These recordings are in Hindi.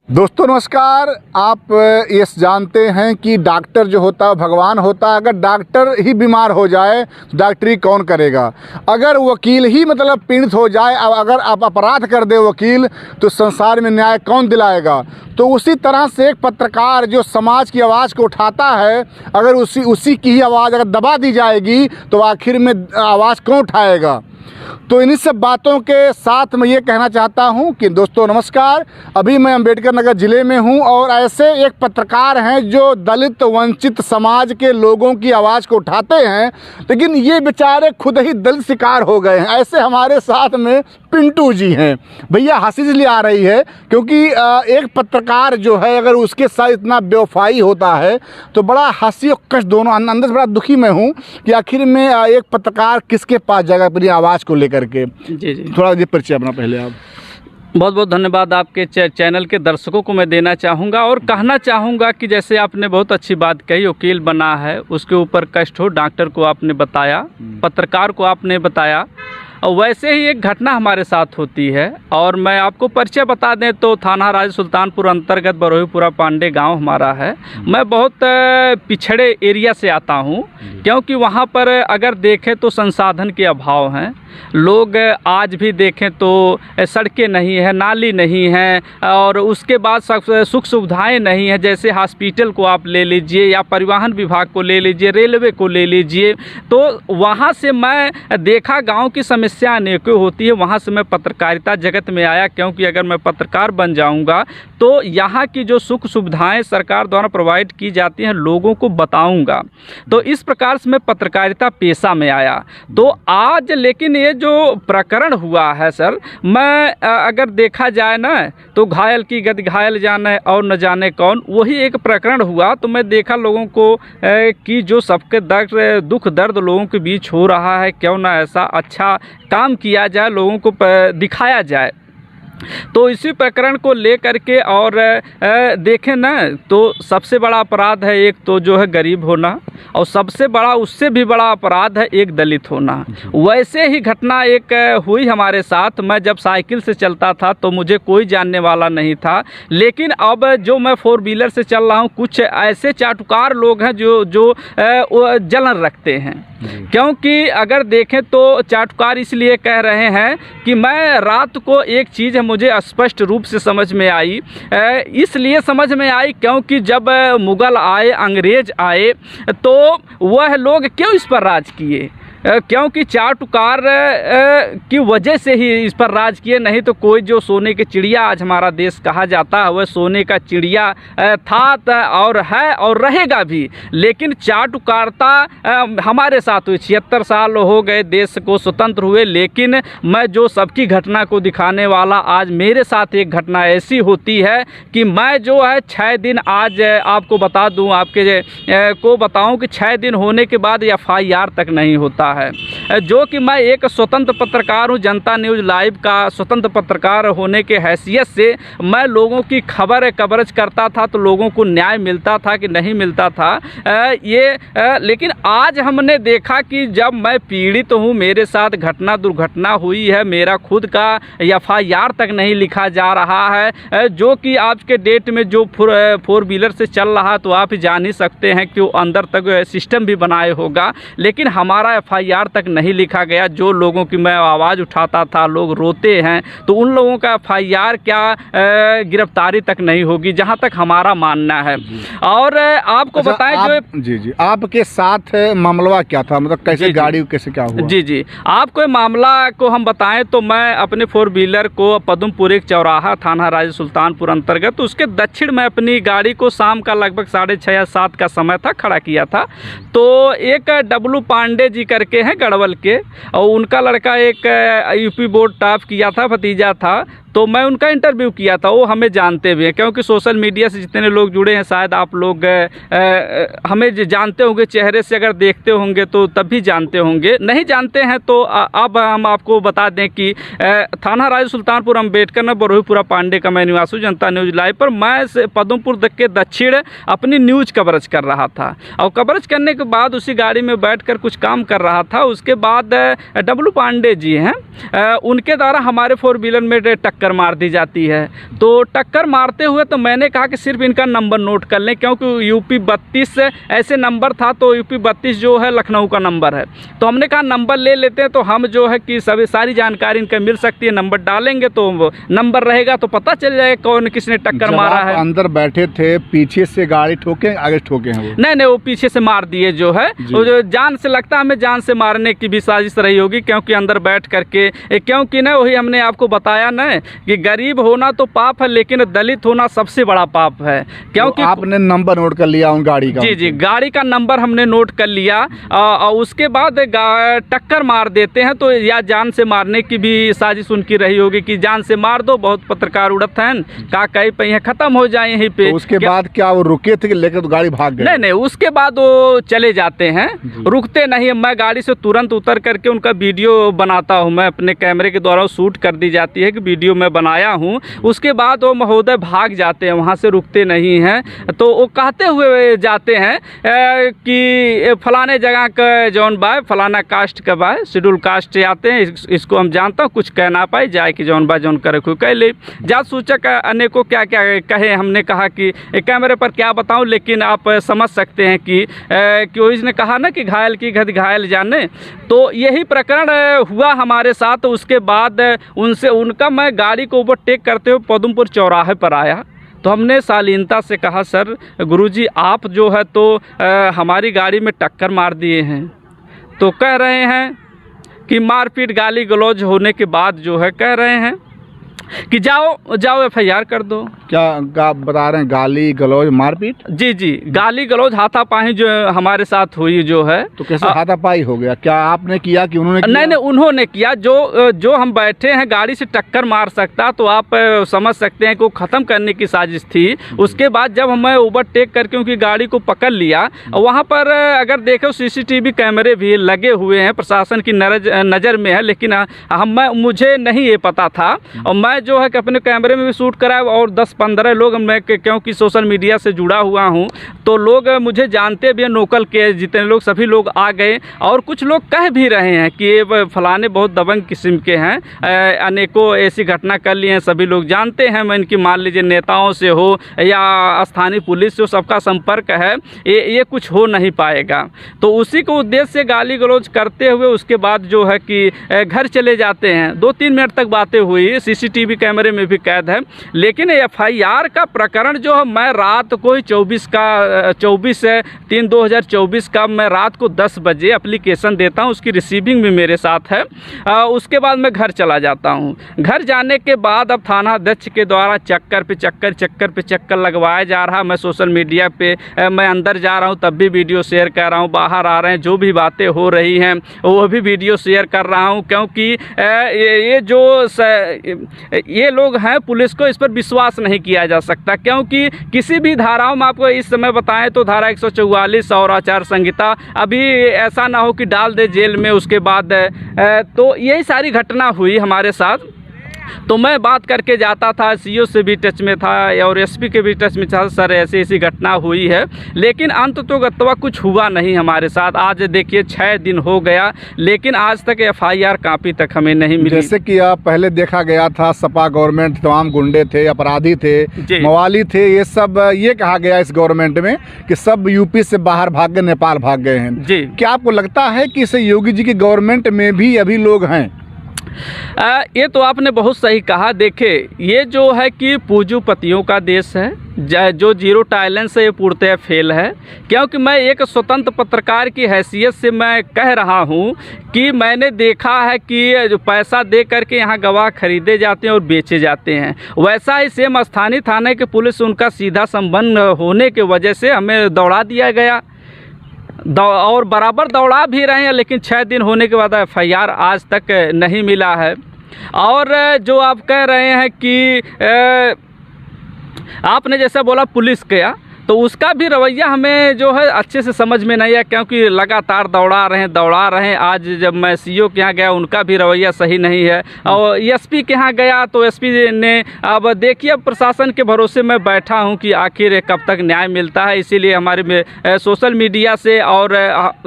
दोस्तों नमस्कार। आप ये जानते हैं कि डॉक्टर जो होता है भगवान होता है। अगर डॉक्टर ही बीमार हो जाए तो डॉक्टरी कौन करेगा। अगर वकील ही मतलब पीड़ित हो जाए, अगर आप अपराध कर दे वकील, तो संसार में न्याय कौन दिलाएगा। तो उसी तरह से एक पत्रकार जो समाज की आवाज़ को उठाता है, अगर उसी की ही आवाज़ अगर दबा दी जाएगी तो आखिर में आवाज़ कौन उठाएगा। तो इन्हीं सब बातों के साथ मैं ये कहना चाहता हूं कि दोस्तों नमस्कार। अभी मैं अम्बेडकर नगर ज़िले में हूं और ऐसे एक पत्रकार हैं जो दलित वंचित समाज के लोगों की आवाज़ को उठाते हैं, लेकिन ये बेचारे खुद ही दलित शिकार हो गए हैं। ऐसे हमारे साथ में पिंटू जी हैं। भैया हंसी इसलिए आ रही है क्योंकि एक पत्रकार जो है अगर उसके साथ इतना बेवफाई होता है तो बड़ा हंसी और कष्ट दोनों, अंदर से बड़ा दुखी मैं हूँ कि आखिर में एक पत्रकार किसके पास जाएगा अपनी आवाज़ को लेकर के। जी थोड़ा ये परिचय अपना पहले आप। बहुत बहुत धन्यवाद आपके चैनल के दर्शकों को मैं देना चाहूँगा और कहना चाहूँगा कि जैसे आपने बहुत अच्छी बात कही, वकील बना है उसके ऊपर कष्ट हो, डॉक्टर को आपने बताया, पत्रकार को आपने बताया, और वैसे ही एक घटना हमारे साथ होती है। और मैं आपको परिचय बता दें तो थाना राज सुल्तानपुर अंतर्गत बरोहीपुरा पांडे गांव हमारा है। मैं बहुत पिछड़े एरिया से आता हूं क्योंकि वहां पर अगर देखें तो संसाधन के अभाव हैं। लोग आज भी देखें तो सड़कें नहीं है, नाली नहीं है, और उसके बाद सुख सुविधाएं नहीं है। जैसे हॉस्पिटल को आप ले लीजिए या परिवहन विभाग को ले लीजिए, रेलवे को ले लीजिए, तो वहाँ से मैं देखा गांव की समस्या अनेकों होती है। वहाँ से मैं पत्रकारिता जगत में आया क्योंकि अगर मैं पत्रकार बन जाऊँगा तो यहाँ की जो सुख सुविधाएँ सरकार द्वारा प्रोवाइड की जाती हैं लोगों को बताऊँगा। तो इस प्रकार से मैं पत्रकारिता पेशा में आया। तो आज लेकिन ये जो प्रकरण हुआ है सर, मैं अगर देखा जाए ना तो घायल की गति घायल जाने और न जाने कौन, वही एक प्रकरण हुआ। तो मैं देखा लोगों को कि जो सबके दर्द दुख दर्द लोगों के बीच हो रहा है, क्यों ना ऐसा अच्छा काम किया जाए, लोगों को दिखाया जाए। तो इसी प्रकरण को ले करके और देखें ना तो सबसे बड़ा अपराध है एक तो जो है गरीब होना, और सबसे बड़ा उससे भी बड़ा अपराध है एक दलित होना। वैसे ही घटना एक हुई हमारे साथ। मैं जब साइकिल से चलता था तो मुझे कोई जानने वाला नहीं था, लेकिन अब जो मैं 4 व्हीलर से चल रहा हूँ, कुछ ऐसे चाटुकार लोग हैं जो जलन रखते हैं। क्योंकि अगर देखें तो चाटुकार इसलिए कह रहे हैं कि मैं रात को एक चीज़ मुझे स्पष्ट रूप से समझ में आई, इसलिए समझ में आई क्योंकि जब मुग़ल आए, अंग्रेज आए, तो वह लोग क्यों इस पर राज किए, क्योंकि चाटुकार की वजह से ही इस पर राज किए। नहीं तो कोई जो सोने की चिड़िया आज हमारा देश कहा जाता है वह सोने का चिड़िया था और है और रहेगा भी। लेकिन चाटुकारता हमारे साथ हुई। 76 साल हो गए देश को स्वतंत्र हुए, लेकिन मैं जो सबकी घटना को दिखाने वाला, आज मेरे साथ एक घटना ऐसी होती है कि मैं जो है 6 दिन, आज आपको बता दूं, आपके को बताऊं कि 6 दिन होने के बाद FIR तक नहीं होता है। जो कि मैं एक स्वतंत्र पत्रकार हूं, जनता न्यूज़ लाइव का स्वतंत्र पत्रकार होने के हैसियत से मैं लोगों की खबर कवरेज करता था, तो लोगों को न्याय मिलता था कि नहीं मिलता था लेकिन आज हमने देखा कि जब मैं पीड़ित हूं, मेरे साथ दुर्घटना हुई है, मेरा खुद का FIR तक नहीं लिखा जा रहा है। जो कि आज के डेट में जो 4 व्हीलर से चल रहा, तो आप जान ही सकते हैं कि वो अंदर तक सिस्टम भी बनाए होगा, लेकिन हमारा FIR तक नहीं लिखा गया। जो लोगों की मैं आवाज़ उठाता था, लोग रोते हैं, तो उन लोगों का FIR क्या गिरफ्तारी तक नहीं होगी, जहां तक हमारा मानना है। और आपको बताएं जो जी आपके साथ मामला क्या था, मतलब कैसे गाड़ी कैसे क्या हुआ। जी आपको मामला को हम बताएं तो मैं अपने 4 व्हीलर को पद्मपुरी चौराहा थाना राज सुल्तानपुर अंतर्गत, उसके दक्षिण में अपनी गाड़ी को शाम का लगभग 6:30 या 7 का समय था, खड़ा किया था। तो एक डब्लू पांडे जी करके हैं गढ़वल के, और उनका लड़का एक UP बोर्ड टॉप किया था, भतीजा था। तो मैं उनका इंटरव्यू किया था। वो हमें जानते भी हैं क्योंकि सोशल मीडिया से जितने लोग जुड़े हैं, शायद आप लोग हमें जानते होंगे, चेहरे से अगर देखते होंगे तो तब भी जानते होंगे, नहीं जानते हैं तो अब हम आपको बता दें कि थाना राज सुल्तानपुर अम्बेडकर नगर बरोहीपुरा पांडे का मैं निवासी, जनता न्यूज़ लाइव पर मैं पद्मपुर के दक्षिण अपनी न्यूज़ कवरेज कर रहा था। और कवरेज करने के बाद उसी गाड़ी में बैठकर कुछ काम कर रहा था। उसके बाद डब्लू पांडे जी हैं, उनके द्वारा हमारे 4 व्हीलर में टक्कर टक्कर मार दी जाती है। तो टक्कर मारते हुए तो मैंने कहा कि सिर्फ इनका नंबर नोट कर लें, क्योंकि यूपी 32 ऐसे नंबर था, तो यूपी 32 जो है लखनऊ का नंबर है। तो हमने कहा नंबर ले लेते हैं, तो हम जो है कि सभी सारी जानकारी इनका मिल सकती है। नंबर डालेंगे तो नंबर रहेगा तो पता चल जाएगा कौन किसने टक्कर मारा है। अंदर बैठे थे, पीछे से गाड़ी ठोके, आगे ठोके हैं वो? नहीं, वो पीछे से मार दिए जो है। वो जो जान से लगता है हमें जान से मारने की भी साजिश रही होगी, क्योंकि अंदर बैठ करके, क्योंकि ना वही हमने आपको बताया ना कि गरीब होना तो पाप है, लेकिन दलित होना सबसे बड़ा पाप है। क्योंकि तो आपने नंबर नोट कर लिया उन गाड़ी का? जी, गाड़ी का नंबर हमने नोट कर लिया। और उसके बाद टक्कर मार देते हैं तो या जान से मारने की भी साजिश उनकी रही होगी कि जान से मार दो, बहुत पत्रकार उड़त हैं का कहीं पे खत्म हो जाए यहीं पे। तो उसके बाद क्या वो रुके थे कि लेकर तो गाड़ी भाग गए? नहीं, उसके बाद वो चले जाते हैं, रुकते नहीं। मैं गाड़ी से तुरंत उतर करके उनका वीडियो बनाता हूं, मैं अपने कैमरे के द्वारा शूट कर दी जाती है कि वीडियो मैं बनाया हूं। उसके बाद वो महोदय भाग जाते हैं, वहां से रुकते नहीं हैं। तो वो कहते हुए जाते हैं कि फलाने जगह का जौन बाय फलाना कास्ट का बाय, शेड्यूल कास्ट आते हैं, इसको हम जानता हूँ, कुछ कह ना पाए जाए कि जौन बाय जौन करे कह ले। जात सूचक अनेकों क्या क्या कहे, हमने कहा कि कैमरे पर क्या बताऊं, लेकिन आप समझ सकते हैं कि इसने कहा ना कि घायल की गति घायल जाने। तो यही प्रकरण हुआ हमारे साथ। उसके बाद उनका मैं गाड़ी को ओवरटेक करते हुए पदमपुर चौराहे पर आया, तो हमने शालीनता से कहा, सर गुरुजी आप जो है तो हमारी गाड़ी में टक्कर मार दिए हैं। तो कह रहे हैं कि मारपीट गाली गलौज होने के बाद जो है कह रहे हैं कि जाओ एफआईआर कर दो। क्या बता रहे हैं? गाली गलौज मारपीट? जी, गाली गलौज हाथापाई जो हमारे साथ हुई जो है। तो कैसे हाथापाई हो गया? क्या आपने किया कि उन्होंने किया? नहीं, उन्होंने किया। जो हम बैठे हैं, गाड़ी से टक्कर मार सकता, तो आप समझ सकते हैं कि वो ख़त्म करने की साजिश थी। उसके बाद जब मैं ओवरटेक करके उनकी गाड़ी को पकड़ लिया, वहाँ पर अगर देखो सीसीटीवी कैमरे भी लगे हुए हैं, प्रशासन की नज़र में है, लेकिन मुझे नहीं ये पता था। और मैं जो है कि अपने कैमरे में भी शूट कराया, और 10-15 लोग, मैं क्योंकि सोशल मीडिया से जुड़ा हुआ हूं, तो लोग मुझे जानते भी हैं, लोकल के जितने लोग सभी लोग आ गए। और कुछ लोग कह भी रहे हैं कि ये फलाने बहुत दबंग किस्म के हैं, अनेकों ऐसी घटना कर ली हैं, सभी लोग जानते हैं। मैं इनकी मान लीजिए नेताओं से हो या स्थानीय पुलिस से, सबका संपर्क है, ये कुछ हो नहीं पाएगा। तो उसी को उद्देश्य से गाली गलौज करते हुए उसके बाद जो है कि घर चले जाते हैं। 2-3 मिनट तक बातें हुई, सीसीटीवी कैमरे में भी कैद है। लेकिन एफआईआर का प्रकरण जो है, मैं रात को ही 24/3/2024 का मैं रात को 10 बजे एप्लीकेशन देता हूं, उसकी रिसीविंग भी मेरे साथ है। उसके बाद मैं घर चला जाता हूं। घर जाने के बाद अब थाना अध्यक्ष के द्वारा चक्कर पे चक्कर लगवाया जा रहा। मैं सोशल मीडिया पे मैं अंदर जा रहा हूं तब भी वीडियो शेयर कर रहा हूं, बाहर आ रहे हैं जो भी बातें हो रही हैं वो भी वीडियो शेयर कर रहा हूं, क्योंकि ये लोग हैं, पुलिस को इस पर विश्वास नहीं किया जा सकता। क्योंकि किसी भी धाराओं में आपको इस समय बताएं तो धारा 144 और आचार संहिता, अभी ऐसा ना हो कि डाल दे जेल में उसके बाद। तो यही सारी घटना हुई हमारे साथ। तो मैं बात करके जाता था, सीओ से भी टच में था और एसपी के भी टच में था, सर ऐसी घटना हुई है। लेकिन अंत तो गत्वा कुछ हुआ नहीं हमारे साथ। आज देखिए 6 दिन हो गया, लेकिन आज तक एफआईआर कॉपी तक हमें नहीं मिली। जैसे कि पहले देखा गया था सपा गवर्नमेंट, तमाम गुंडे थे, अपराधी थे, मवाली थे, ये सब ये कहा गया इस गवर्नमेंट में कि सब यूपी से बाहर भाग गए, नेपाल भाग गए हैं जी। क्या आपको लगता है कि इस योगी जी की गवर्नमेंट में भी अभी लोग हैं? ये तो आपने बहुत सही कहा। देखिए, ये जो है कि पूंजीपतियों का देश है, जो जीरो टॉलरेंस से ये पूर्णतः फेल है। क्योंकि मैं एक स्वतंत्र पत्रकार की हैसियत से मैं कह रहा हूँ कि मैंने देखा है कि जो पैसा दे करके यहाँ गवाह खरीदे जाते हैं और बेचे जाते हैं, वैसा ही सेम स्थानीय थाने के पुलिस उनका सीधा संबंध होने के वजह से हमें दौड़ा दिया गया, और बराबर दौड़ा भी रहे हैं। लेकिन 6 दिन होने के बाद एफआईआर आज तक नहीं मिला है। और जो आप कह रहे हैं कि आपने जैसा बोला पुलिस किया, तो उसका भी रवैया हमें जो है अच्छे से समझ में नहीं आया, क्योंकि लगातार दौड़ा रहे हैं। आज जब मैं सीओ के यहाँ गया उनका भी रवैया सही नहीं है, और एसपी के यहाँ गया तो एसपी ने, अब देखिए अब प्रशासन के भरोसे मैं बैठा हूँ कि आखिर कब तक न्याय मिलता है। इसीलिए हमारे सोशल मीडिया से और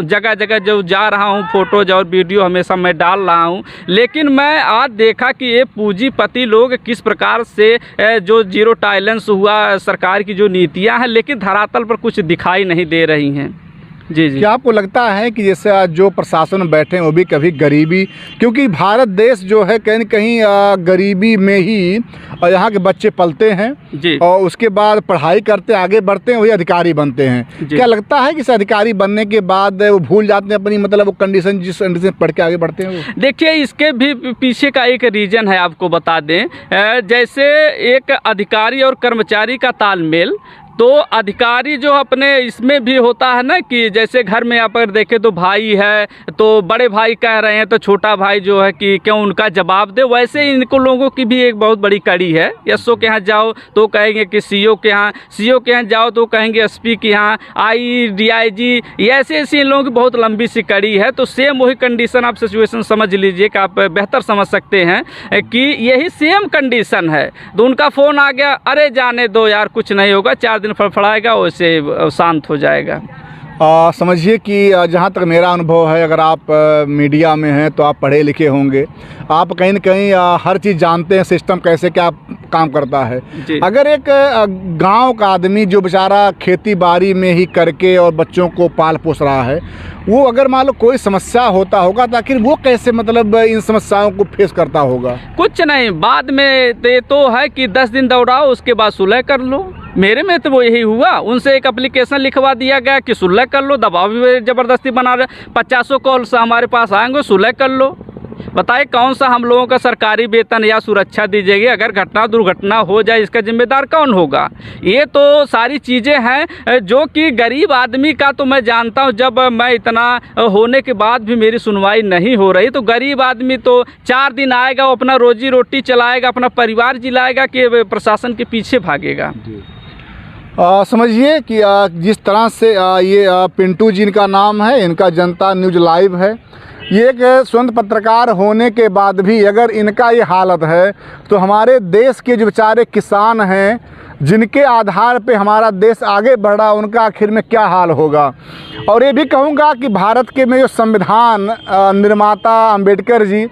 जगह जगह जो जा रहा हूँ फ़ोटोज़ और वीडियो हमेशा मैं डाल रहा हूँ। लेकिन मैं आज देखा कि ये पूंजीपति लोग किस प्रकार से जो जीरो टॉलरेंस हुआ, सरकार की जो नीतियाँ हैं, लेकिन धरातल पर कुछ दिखाई नहीं दे रही हैं। जी जी। क्या आपको लगता है कि जैसे आज जो प्रशासन में बैठे हैं वो भी कभी गरीबी, क्योंकि भारत देश जो है कहीं न कहीं गरीबी में ही यहाँ के बच्चे पलते हैं जी, और उसके बाद पढ़ाई करते आगे बढ़ते हैं, वही अधिकारी बनते हैं। क्या लगता है कि इस अधिकारी बनने के बाद वो भूल जाते हैं अपनी, मतलब वो कंडीशन, जिस कंडीशन पढ़ के आगे बढ़ते हैं वो? देखिए इसके भी पीछे का एक रीज़न है, आपको बता दें। जैसे एक अधिकारी और कर्मचारी का तालमेल, तो अधिकारी जो अपने इसमें भी होता है ना कि जैसे घर में यहाँ पर देखें तो भाई है, तो बड़े भाई कह रहे हैं तो छोटा भाई जो है कि क्यों उनका जवाब दे। वैसे ही इनको लोगों की भी एक बहुत बड़ी कड़ी है। एसओ के यहाँ जाओ तो कहेंगे कि सीओ के यहाँ जाओ तो कहेंगे एसपी के यहाँ, डीआईजी, ऐसे ऐसी इन लोगों की बहुत लंबी सी कड़ी है। तो सेम वही कंडीशन, आप सिचुएशन समझ लीजिए कि आप बेहतर समझ सकते हैं कि यही सेम कंडीशन है। तो उनका फ़ोन आ गया, अरे जाने दो यार, कुछ नहीं होगा, 4 दिन फड़फड़ाएगा, वैसे शांत हो जाएगा। समझिए कि जहाँ तक मेरा अनुभव है, अगर आप मीडिया में हैं तो आप पढ़े लिखे होंगे, आप कहीं न कहीं हर चीज़ जानते हैं, सिस्टम कैसे क्या काम करता है। अगर एक गांव का आदमी जो बेचारा खेती बाड़ी में ही करके और बच्चों को पाल पोस रहा है, वो अगर मान लो कोई समस्या होता होगा तो आखिर वो कैसे मतलब इन समस्याओं को फेस करता होगा? कुछ नहीं, बाद में ये तो है कि 10 दिन दौड़ाओ, उसके बाद सुलह कर लो। मेरे में तो वो यही हुआ, उनसे एक एप्लीकेशन लिखवा दिया गया कि सुलह कर लो, दबाव भी ज़बरदस्ती बना रहे। 50 कॉल से हमारे पास आएंगे, सुलह कर लो। बताइए कौन सा हम लोगों का सरकारी वेतन या सुरक्षा दी जाएगी? अगर घटना दुर्घटना हो जाए इसका जिम्मेदार कौन होगा? ये तो सारी चीज़ें हैं जो कि गरीब आदमी का, तो मैं जानता हूँ जब मैं इतना होने के बाद भी मेरी सुनवाई नहीं हो रही, तो गरीब आदमी तो 4 दिन आएगा, वो अपना रोजी रोटी चलाएगा, अपना परिवार जिलाएगा कि प्रशासन के पीछे भागेगा। समझिए कि जिस तरह से ये पिंटू जी इनका नाम है, इनका जनता न्यूज़ लाइव है। ये एक स्वतंत्र पत्रकार होने के बाद भी अगर इनका ये हालत है, तो हमारे देश के जो बेचारे किसान हैं, जिनके आधार पे हमारा देश आगे बढ़ रहा, उनका आखिर में क्या हाल होगा। और ये भी कहूँगा कि भारत के में जो संविधान निर्माता अम्बेडकर जी,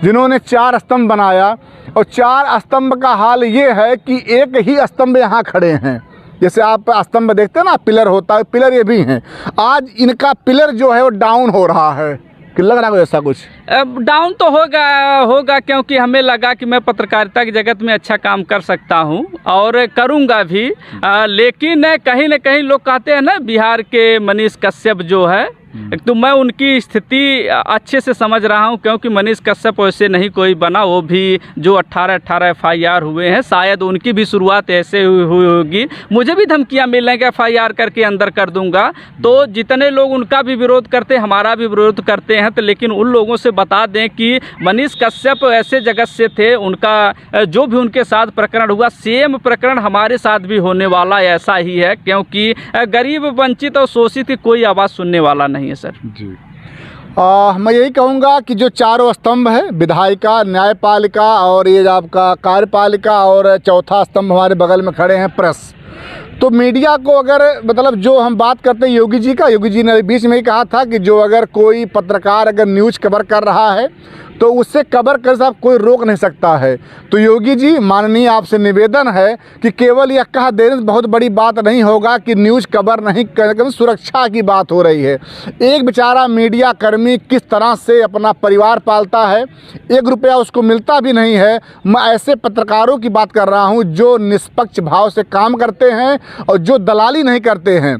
जिन्होंने 4 स्तंभ बनाया, और 4 स्तंभ का हाल ये है कि एक ही स्तंभ यहाँ खड़े हैं। जैसे आप स्तंभ देखते हैं ना, पिलर होता है, पिलर ये भी हैं। आज इनका पिलर जो है वो डाउन हो रहा है, कि लग रहा है ऐसा कुछ? डाउन तो होगा क्योंकि हमें लगा कि मैं पत्रकारिता की जगत में अच्छा काम कर सकता हूं और करूंगा भी। लेकिन कहीं न कहीं लोग कहते हैं ना, बिहार के मनीष कश्यप जो है, तो मैं उनकी स्थिति अच्छे से समझ रहा हूं, क्योंकि मनीष कश्यप वैसे नहीं कोई बना। वो भी जो 18 FIR हुए हैं, शायद उनकी भी शुरुआत ऐसे हुई होगी। मुझे भी धमकियां मिल रही हैं कि FIR करके अंदर कर दूंगा। तो जितने लोग उनका भी विरोध करते हैं, हमारा भी विरोध करते हैं, तो लेकिन उन लोगों से बता दें कि मनीष कश्यप ऐसे जगत से थे, उनका जो भी उनके साथ प्रकरण हुआ, सेम प्रकरण हमारे साथ भी होने वाला ऐसा ही है, क्योंकि गरीब, वंचित और शोषित की कोई आवाज़ सुनने वाला नहीं है सर जी। मैं यही कहूँगा कि जो 4 स्तंभ है, विधायिका, न्यायपालिका और ये आपका कार्यपालिका, और चौथा स्तंभ हमारे बगल में खड़े हैं प्रेस। तो मीडिया को अगर मतलब जो हम बात करते हैं योगी जी ने बीच में ही कहा था कि जो अगर कोई पत्रकार अगर न्यूज़ कवर कर रहा है तो उससे कवर कर साहब कोई रोक नहीं सकता है। तो योगी जी, माननीय आपसे निवेदन है कि केवल यह कह देने से बहुत बड़ी बात नहीं होगा कि न्यूज़ कवर नहीं कर, सुरक्षा की बात हो रही है। एक बेचारा मीडिया कर्मी किस तरह से अपना परिवार पालता है, 1 रुपया उसको मिलता भी नहीं है। मैं ऐसे पत्रकारों की बात कर रहा हूँ जो निष्पक्ष भाव से काम करते हैं और जो दलाली नहीं करते हैं।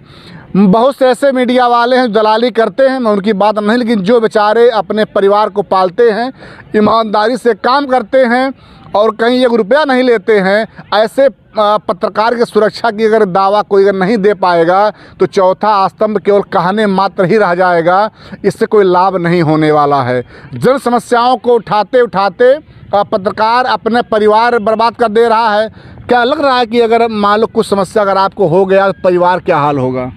बहुत से ऐसे मीडिया वाले हैं जो दलाली करते हैं, मैं उनकी बात नहीं, लेकिन जो बेचारे अपने परिवार को पालते हैं, ईमानदारी से काम करते हैं और कहीं एक रुपया नहीं लेते हैं, ऐसे पत्रकार की सुरक्षा की अगर दावा कोई अगर नहीं दे पाएगा तो चौथा स्तंभ केवल कहने मात्र ही रह जाएगा। इससे कोई लाभ नहीं होने वाला है। जन समस्याओं को उठाते उठाते पत्रकार अपने परिवार बर्बाद कर दे रहा है। क्या लग रहा है कि अगर मान लो कुछ समस्या अगर आपको हो गया तो परिवार क्या हाल होगा?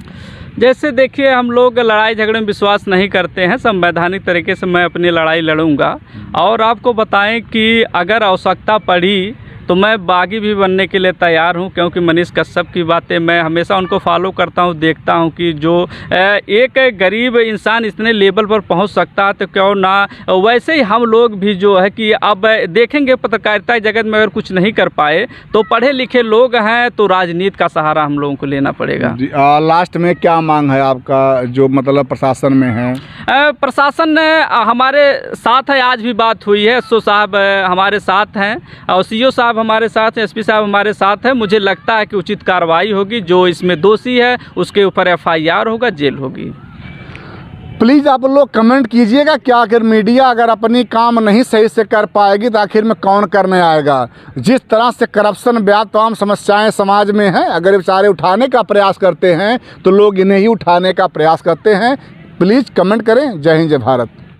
जैसे देखिए, हम लोग लड़ाई झगड़े में विश्वास नहीं करते हैं। संवैधानिक तरीके से मैं अपनी लड़ाई लड़ूंगा। और आपको बताएं कि अगर आवश्यकता पड़ी तो मैं बागी भी बनने के लिए तैयार हूं, क्योंकि मनीष कश्यप की बातें मैं हमेशा उनको फॉलो करता हूं, देखता हूं कि जो एक गरीब इंसान इतने लेवल पर पहुंच सकता है तो क्यों ना वैसे ही हम लोग भी जो है कि अब देखेंगे पत्रकारिता जगत में अगर कुछ नहीं कर पाए तो पढ़े लिखे लोग हैं तो राजनीति का सहारा हम लोगों को लेना पड़ेगा। लास्ट में क्या मांग है आपका जो मतलब प्रशासन में है? प्रशासन हमारे साथ है, आज भी बात हुई है। एसओ साहब हमारे साथ हैं और सीओ साहब हमारे साथ हैं, एसपी साहब हमारे साथ हैं। मुझे लगता है कि उचित कार्रवाई होगी, जो इसमें दोषी है उसके ऊपर एफआईआर होगा, जेल होगी। प्लीज़ आप लोग कमेंट कीजिएगा कि आखिर मीडिया अगर अपनी काम नहीं सही से कर पाएगी तो आखिर में कौन करने आएगा? जिस तरह से करप्शन ब्याज तमाम समस्याएं समाज में हैं, अगर बेचारे उठाने का प्रयास करते हैं तो लोग इन्हें ही उठाने का प्रयास करते हैं। प्लीज़ कमेंट करें। जय हिंद, जय भारत।